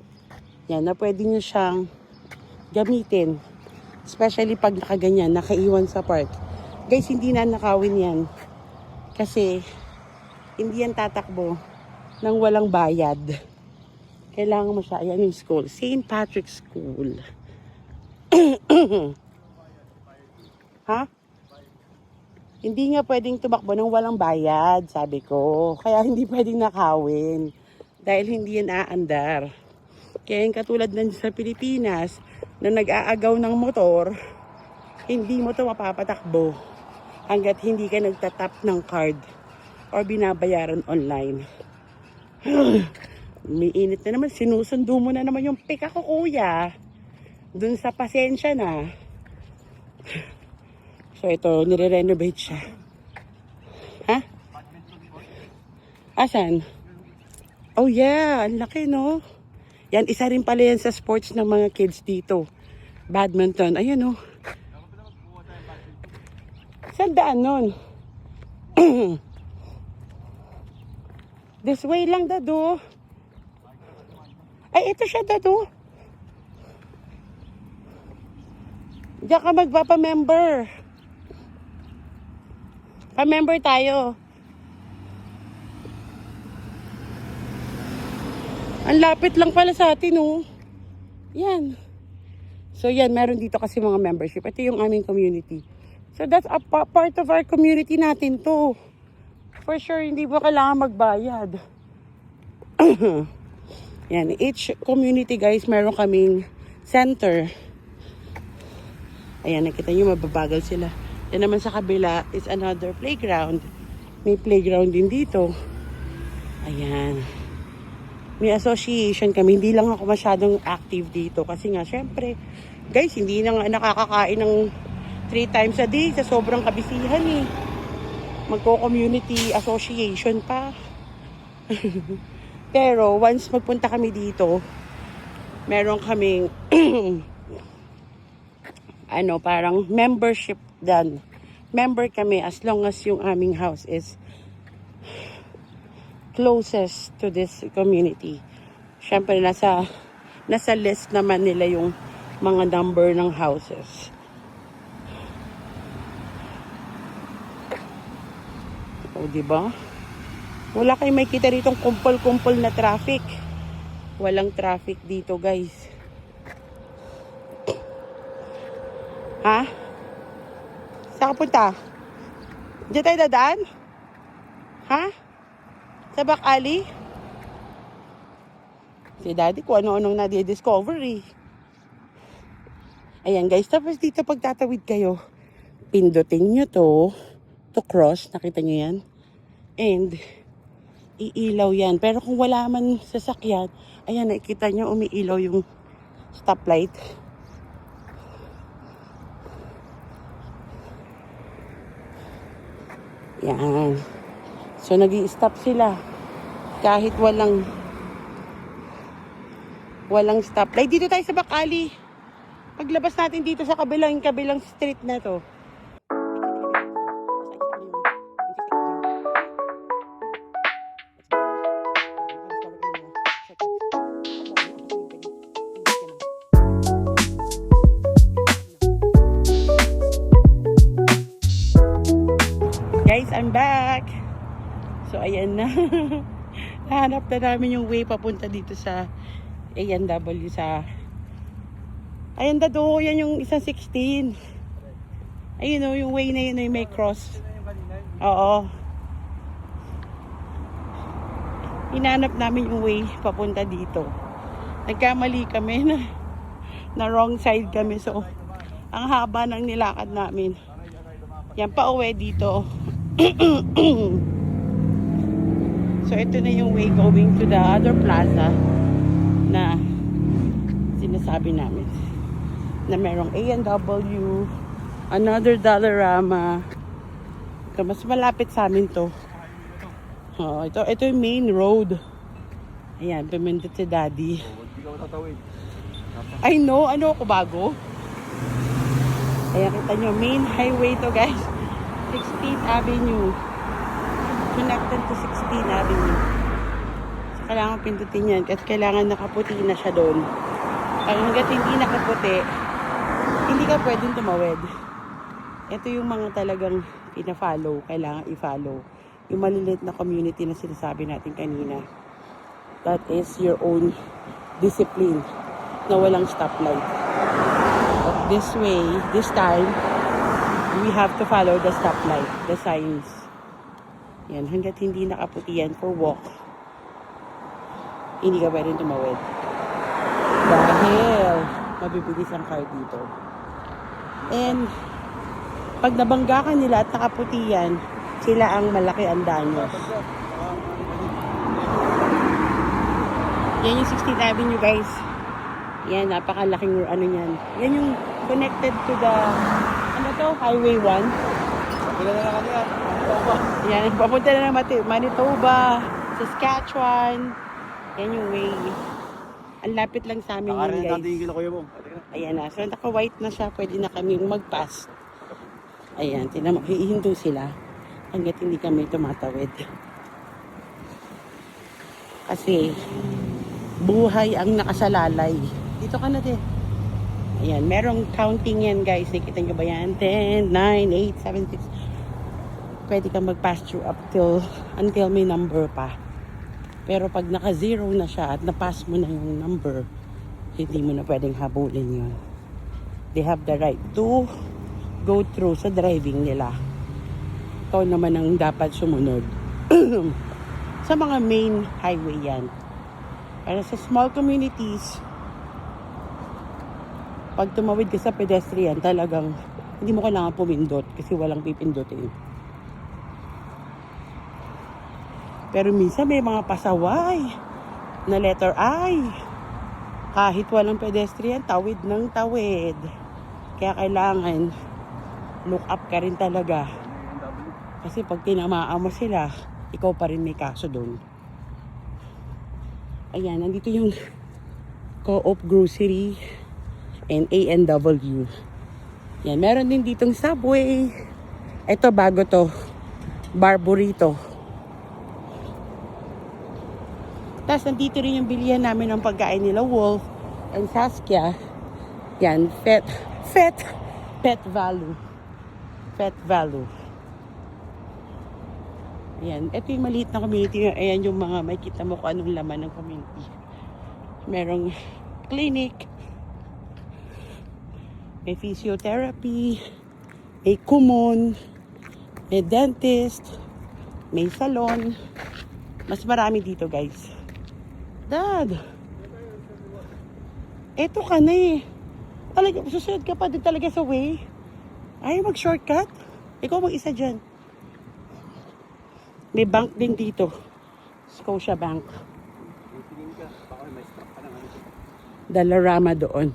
Speaker 1: Yan, na pwede nyo siyang gamitin. Especially pag nakaganyan, nakaiwan sa park. Guys, hindi na nakawin yan. Kasi, hindi yan tatakbo nang walang bayad. Kailangan mo siya. Ayan yung school. St. Patrick's School. Ha? Hindi nga pwedeng tumakbo nang walang bayad, sabi ko. Kaya hindi pwedeng nakawin. Dahil hindi yan aandar. Kaya yung katulad na sa Pilipinas, na nag-aagaw ng motor, hindi mo ito mapapatakbo hanggat hindi ka nagtatap ng card or binabayaran online. May init na naman. Sinusundo mo na naman yung pika ko, kuya. Dun sa pasensya na. So, ito, nire-renovate siya. Ha? Asan? Oh, yeah. Ang laki, no? Yan, isa rin pala yan sa sports ng mga kids dito. Badminton. Ayan, no? Saan daan nun? This way lang, Dado. Ay, ito siya, Dado. Diyan ka magpapa-member. Pa-member tayo. Ang lapit lang pala sa atin, oh. Yan. So, yan. Meron dito kasi mga membership. Ito yung aming community. So, that's a part of our community natin to. For sure, hindi mo kailangan magbayad. Yan. Each community, guys, meron kaming center. Ayan, nakita nyo, mababagal sila. Yan naman sa kabila is another playground. May playground din dito. Ayan. May association kami. Hindi lang ako masyadong active dito. Kasi nga, syempre, guys, hindi na nga nakakakain ng 3 times a day sa sobrang kabisihan eh. Magko-community association pa. Pero, once magpunta kami dito, meron kaming parang membership done. Member kami as long as yung aming house is closest to this community. Siyempre, nasa list naman nila yung mga number ng houses. O, diba? Wala kayong makita ritong kumpol-kumpol na traffic. Walang traffic dito, guys. Ha? Saan ka punta? Diyan tayo dadaan? Ha? Sa back alley? Si Daddy kung ano-anong nadidiscover eh. Ayan guys, tapos dito pagtatawid kayo, pindutin nyo to cross, nakita nyo yan? And, iilaw yan. Pero kung wala man sasakyan, ayan, nakikita nyo, umiilaw yung stoplight. Yan. So, nag-i-stop sila. Kahit walang stoplight. Dito tayo sa Bakali. Paglabas natin dito sa kabilang street na to. Guys, I'm back. So, ayan na. Hanap na namin yung way papunta dito sa A&W sa... Ayan na do, yan yung isang 16. Ayun o, yung way na yun ay may cross. Oo. Hinanap namin yung way papunta dito. Nagkamali kami na wrong side kami. So, ang haba ng nilakad namin. Yan pa uwi dito. So, ito na yung way going to the other plaza na sinasabi namin. Na merong A&W, another Dollarama. Mas malapit sa amin to. Oh, ito yung main road. Ayan, pumindot si Daddy.
Speaker 2: Hindi ka matatawid.
Speaker 1: I know, ano ako bago? Ayan, kita nyo, main highway to guys. 16th Avenue. connected to 16 Avenue. So, kailangan pindutin yan kasi kailangan nakaputi na siya doon. Hanggat hindi nakaputi, hindi ka pwedeng tumawid. Ito yung mga talagang pina-follow, kailangan i-follow. Yung maliliit na community na sinasabi natin kanina. That is your own discipline na walang stoplight. But this way, this time, we have to follow the stoplight, the signs. Yan, hanggat hindi nakaputi yan for walk, hindi ka pwedeng tumawid. Dahil mabibilis ang car dito. And pag nabangga ka nila at nakaputi yan, sila ang malaki ang danyos. Yan yung 16th Avenue, guys. Yan, napakalaking ano yan. Yan yung connected to the, ano to, Highway 1.
Speaker 2: Kapila na lang yan.
Speaker 1: Yan, papunta na ng Manitoba, Saskatchewan. Yan yung way. Ang lapit lang sa amin yun,
Speaker 2: Nakarin
Speaker 1: guys.
Speaker 2: natin yung kila Kuya Bong.
Speaker 1: Ayan na. So, naka-white na siya. Pwede na kami mag-pass. Ayan, tinan mo. Hihinto sila hanggat hindi kami tumatawid. Kasi, buhay ang nakasalalay. Dito ka na din. Ayan, merong counting yan, guys. Nakita nyo ba yan? 10, 9, 8, 7, 6. Pwede kang mag-pass through up until may number pa. Pero pag naka-0 na siya at na-pass mo na yung number, hindi mo na pwedeng habulin yun. They have the right to go through sa driving nila. Ikaw naman ang dapat sumunod. Sa mga main highway yan. Para sa small communities, pag tumawid ka sa pedestrian, talagang hindi mo kailangan pumindot kasi walang pipindutin. Pero minsan may mga pasaway na letter I. Kahit walang pedestrian, tawid ng tawid. Kaya kailangan look up ka rin talaga. Kasi pag tinamaan mo sila, ikaw pa rin may kaso doon. Ayan, nandito yung Co-op Grocery and A&W. Yan, meron din ditong Subway. Ito, bago to. Barburrito. Tapos, nandito rin yung bilihan namin ng pagkain nila Wolf and Saskia. Yan, Pet Value. Pet Value. Ayan, ito yung maliit na community. Ayan yung mga may kita mo kung anong laman ng community. Merong clinic, may physiotherapy, may kumon, may dentist, may salon. Mas marami dito, guys. Dad, eto ka na eh. Talaga, susunod ka pa din talaga sa way. Ayaw mag-shortcut. Ikaw mag-isa dyan. May bank din dito. Scotia Bank.
Speaker 2: Tingin ka, baka may stop ka na nga dito.
Speaker 1: Dalarama doon.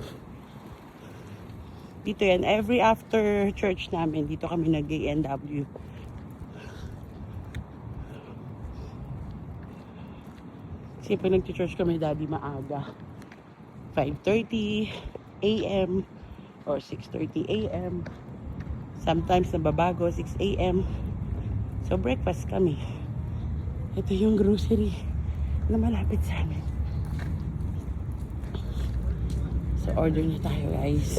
Speaker 1: Dito yan. Every after church namin, dito kami nag-A&W. Kasi pag nag-church kami, daddy, maaga. 5:30 a.m. or 6:30 a.m. Sometimes nababago, 6 a.m. So, breakfast kami. Ito yung grocery na malapit sa amin. So, order na tayo, guys.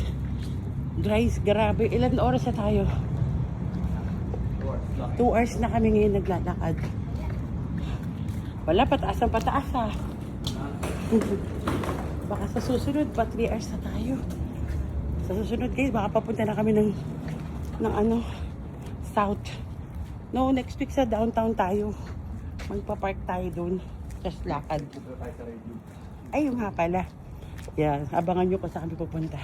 Speaker 1: Guys, grabe. Ilan oras na tayo? 2 hours na kami ngayon naglalakad. Wala, pataas ang pataas, ha. Baka sa susunod, pa 3 hours na tayo. Sa susunod, guys, baka papunta na kami ng south. No, next week sa downtown tayo. Magpa-park tayo doon. Just lakad.
Speaker 2: Punta tayo sa radio.
Speaker 1: Ay, yung nga pala. Yeah, abangan nyo kung saan kami pupunta.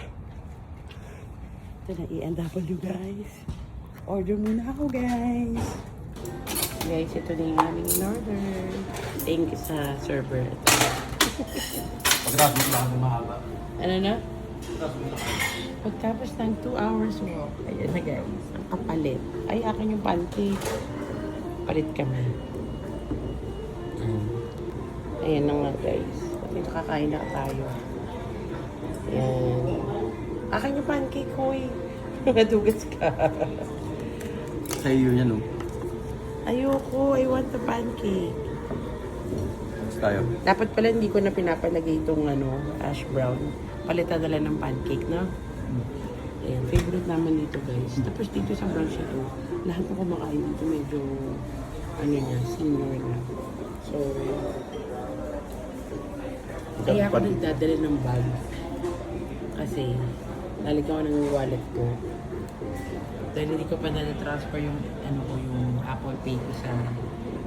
Speaker 1: Ito na A&W, guys. Order muna ako, guys. Guys, ito na yung aming in-order. Thank you sa server.
Speaker 2: Pag-rapid lang kami mahaba.
Speaker 1: Ano na? Pagtapos ng 2 hours walk, ayan na guys, ang kapalit. Ay, akin yung pancake. Palit kami. Ayan na nga guys. Dito kakain na tayo. Ayan. Akin yung pancake, hoy. Nadugas ka.
Speaker 2: Sa iyo yan, no?
Speaker 1: Ayun. Ayoko. I want the pancake.
Speaker 2: Gusto tayo.
Speaker 1: Dapat pala hindi ko na pinapalagay itong ash brown. Palitan na lang ng pancake, no? Ayan, favorite naman dito, guys. Tapos dito sa branch ito, lahat ng kumakain dito medyo, senior na. So, kaya ako nagdadala ng bag. Kasi, lalagaw ng wallet ko. Dahil hindi ko pa na-transfer yung, yung Apple Pay ko sa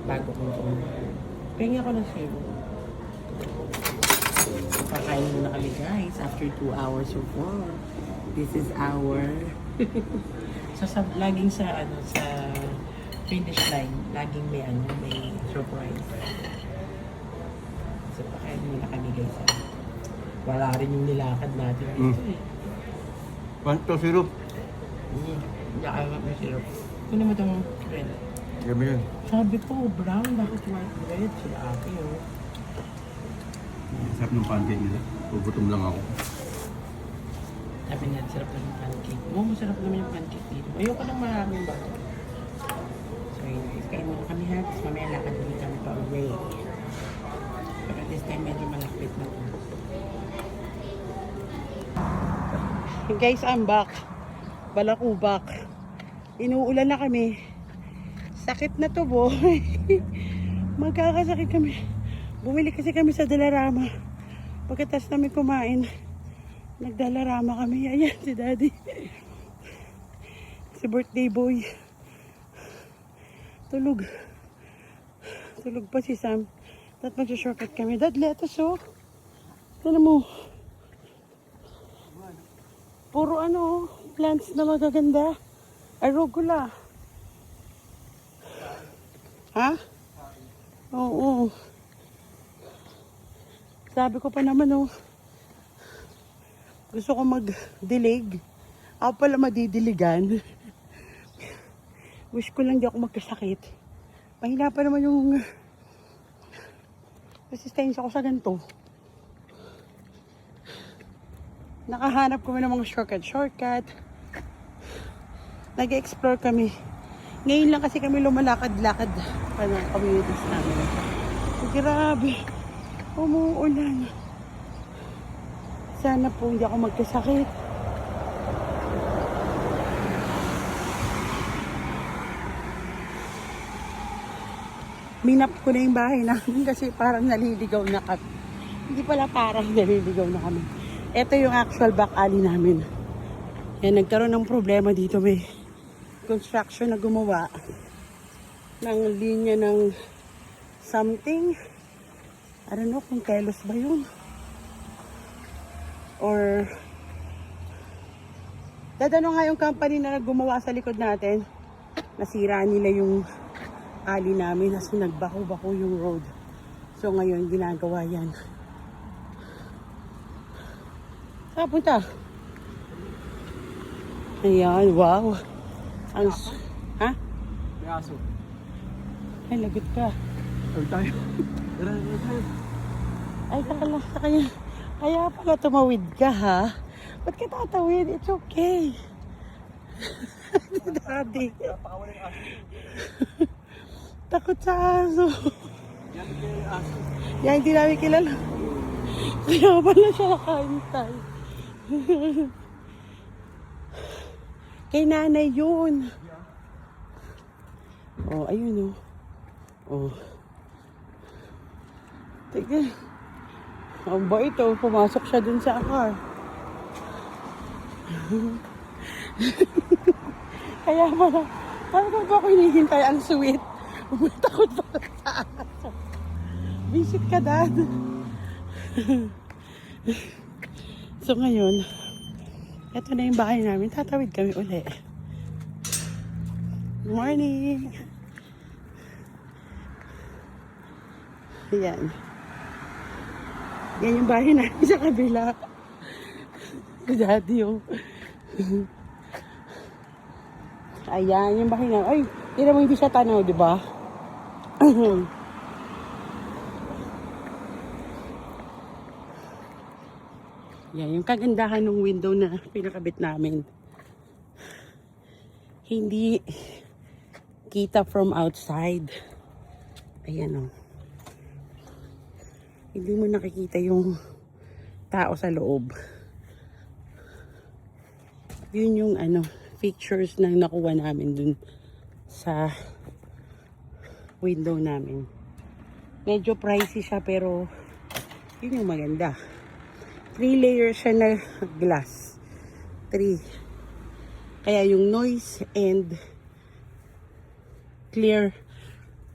Speaker 1: bago kong phone. Pengi ako ng sa'yo. Pakain muna kami, guys, after 2 hours of work. This is our so laging sa finish line, laging may surprise. So pakain muna kami, guys. Wala rin yung nilakad natin dito eh.
Speaker 2: Panto syrup.
Speaker 1: Hindi kaya may syrup. Ito naman itong bread.
Speaker 2: Gabi yun.
Speaker 1: Sabi ko, brown, bakit white bread? Sila ate, oh.
Speaker 2: Sarap ng pancake nila. Gugutom lang ako.
Speaker 1: Sabi niya, sarap lang yung pancake. Oo, masarap naman yung pancake dito. Ayoko ng maraming bato. So, yun, kain muna kami ha. Tapos mamaya lakad din kami pa away. Pero this time, medyo malapit na to. Hey guys, I'm back. Balakubak. Inuulan na kami. Sakit na to, boy. Magkakasakit kami. Bumili kasi kami sa Dalarama. Pagkatapos namin kumain, nagdalarama kami. Ayan, si Daddy. Si birthday boy. Tulog. Tulog pa si Sam. At mag-shortcut kami. Dad, lettuce, oh. Tignan mo. Puro plants na magaganda. Arugula. Ha? Oo. Sabi ko pa naman, gusto ko mag-dilig. Ako pala madidiligan. Wish ko lang di ako magkasakit. Mahina pa naman yung resistensya ko sa ganito. Nakahanap kami ng mga shortcut. Nag-explore kami. Ngayon lang kasi kami lumalakad-lakad pa ng communities namin. Grabe. Umuulan. Sana po hindi ako magkasakit. Minap ko na yung bahay namin kasi parang naliligaw na kami. Hindi pala parang naliligaw na kami. Ito yung actual back alley namin. Yan, nagkaroon ng problema dito. May construction na gumawa ng linya ng something. I don't know kung kelos ba yun. Or dadano nga yung company na gumawa sa likod natin. Nasira nila yung alley namin kasi nagbako-bako yung road. So ngayon ginagawa yan. Saan punta? Ayan, wow. Ha?
Speaker 3: May aso.
Speaker 1: Ay, lagot ka.
Speaker 3: Or tayo. Tara.
Speaker 1: Ay, kaya pala tumawid ka, ha? Ba't ka tatawid? It's okay. Daddy.
Speaker 3: Napakawalan yung aso.
Speaker 1: Takot sa aso.
Speaker 3: Yan yung aso.
Speaker 1: Yan, hindi namin kilala. Kaya pala siya nakaintay. Kay nanay yun. Oh, ayun, oh. Tignan. Ang bait, oh. Pumasok siya dun sa car. Kaya pala, parang ba ako hinihintay ang sweet? Takot pala sa aso. Visit ka, Dad. So ngayon, ito na yung bahay namin. Tatawid kami uli. Good morning! Ayan. Yan yung bahay namin sa kabila. Si Daddy yung... Ayan, yung bahay namin. Ay, tira mo hindi siya tanaw, di ba? Yan, yung kagandahan ng window na pinakabit namin. Hindi kita from outside. Ayan o. Hindi mo nakikita yung tao sa loob. Yun yung pictures na nakuha namin dun sa window namin. Medyo pricey siya pero yun yung maganda. 3 layers siya na glass. 3. Kaya yung noise and clear,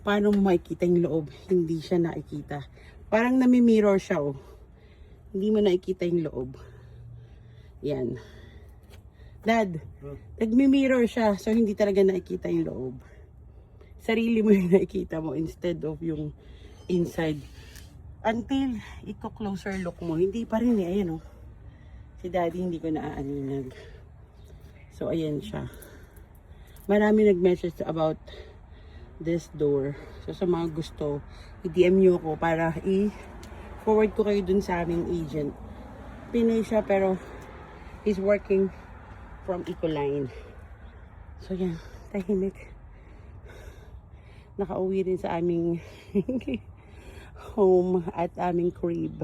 Speaker 1: paano mo makikita yung loob? Hindi siya nakikita. Parang nami-mirror siya oh. Hindi mo nakikita yung loob. Yan. Dad, nagmi-mirror siya so hindi talaga nakikita yung loob. Sarili mo yung nakikita mo instead of yung inside. Until iko-closer look mo, hindi pa rin eh. Ayan oh. Si Daddy hindi ko naaaninag. So ayan siya. Marami nag-message about this door. So sa mga gusto, i-DM nyo ako para i-forward ko kayo dun sa aming agent. Pinoy siya pero he's working from Ecoline. So yan, tahimik. Nakauwi rin sa aming home at aming crib.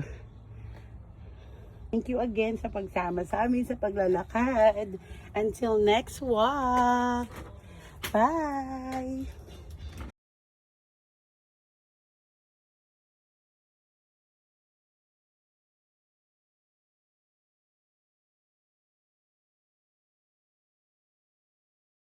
Speaker 1: Thank you again sa pagsama sa amin sa paglalakad. Until next walk. Bye!